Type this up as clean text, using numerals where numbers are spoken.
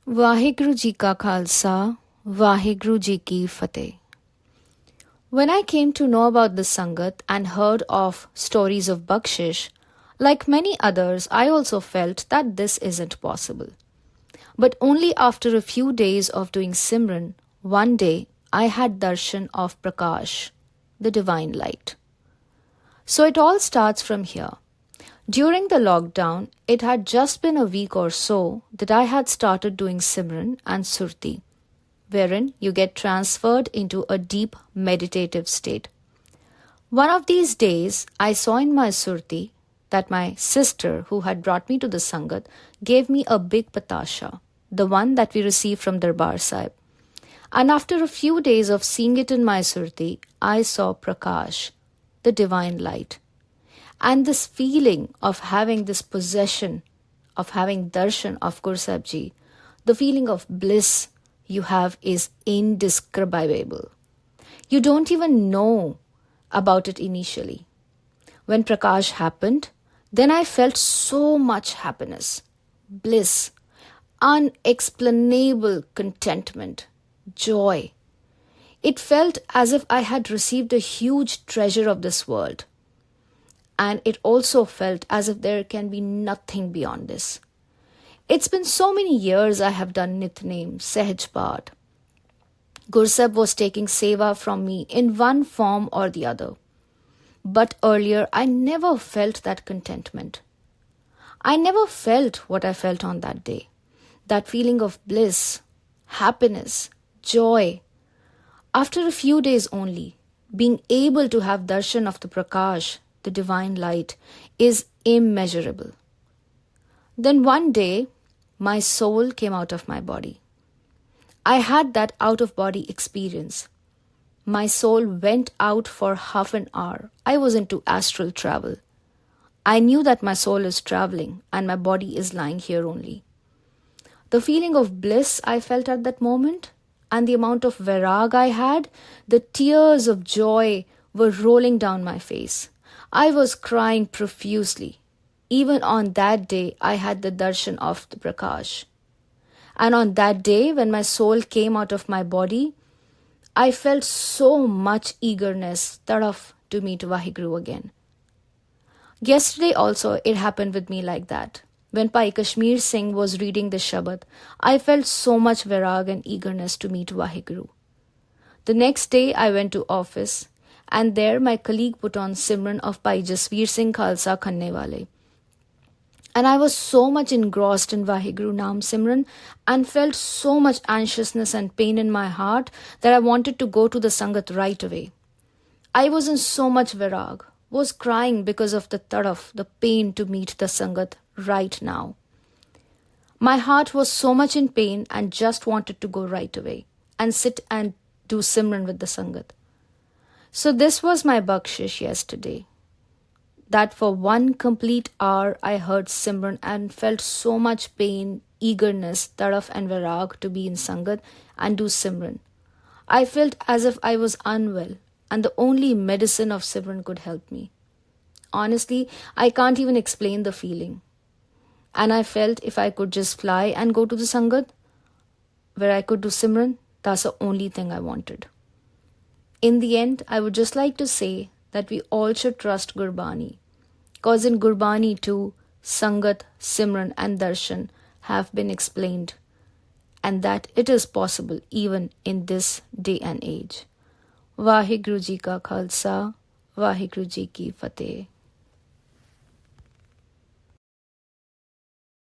Vaheguru Ji Ka Khalsa, Vaheguru Ji Ki Fateh. When I came to know about the Sangat and heard of stories of Bakshish, like many others, I also felt that this isn't possible. But only after a few days of doing Simran, one day I had darshan of Prakash, the divine light. So it all starts from here. During the lockdown, it had just been a week or so that I had started doing Simran and Surti, wherein you get transferred into a deep meditative state. One of these days, I saw in my Surti that my sister, who had brought me to the Sangat, gave me a big patasha, the one that we received from Darbar Sahib. And after a few days of seeing it in my Surti, I saw Prakash, the divine light. And this feeling of having this possession, of having darshan of Guru Sahib Ji, the feeling of bliss you have is indescribable. You don't even know about it initially. When Prakash happened, then I felt so much happiness, bliss, unexplainable contentment, joy. It felt as if I had received a huge treasure of this world. And it also felt as if there can be nothing beyond this. It's been so many years I have done Nitnem, Sahaj Path. Guru Sahib was taking seva from me in one form or the other. But earlier I never felt that contentment. I never felt what I felt on that day. That feeling of bliss, happiness, joy. After a few days only, being able to have darshan of the Prakash, the divine light, is immeasurable. Then one day, my soul came out of my body. I had that out-of-body experience. My soul went out for half an hour. I was into astral travel. I knew that my soul is traveling and my body is lying here only. The feeling of bliss I felt at that moment and the amount of vairag I had, the tears of joy were rolling down my face. I was crying profusely. Even on that day, I had the darshan of the Prakash. And on that day, when my soul came out of my body, I felt so much eagerness, taraf, to meet Vaheguru again. Yesterday also, it happened with me like that. When Pai Kashmir Singh was reading the Shabad, I felt so much vairag and eagerness to meet Vaheguru. The next day, I went to office, and there my colleague put on Simran of Pai Jasveer Singh Khalsa Khanne Wale. And I was so much engrossed in Vaheguru Naam Simran and felt so much anxiousness and pain in my heart that I wanted to go to the Sangat right away. I was in so much vairag, was crying because of the taraf, the pain to meet the Sangat right now. My heart was so much in pain and just wanted to go right away and sit and do Simran with the Sangat. So this was my bakshish yesterday. That for one complete hour I heard Simran and felt so much pain, eagerness, taraf and vairag to be in Sangat and do Simran. I felt as if I was unwell and the only medicine of Simran could help me. Honestly, I can't even explain the feeling. And I felt if I could just fly and go to the Sangat, where I could do Simran, that's the only thing I wanted. In the end, I would just like to say that we all should trust Gurbani. Because in Gurbani too, Sangat, Simran and Darshan have been explained. And that it is possible even in this day and age. Vaheguru Ji Ka Khalsa, Vaheguru Ji Ki Fateh.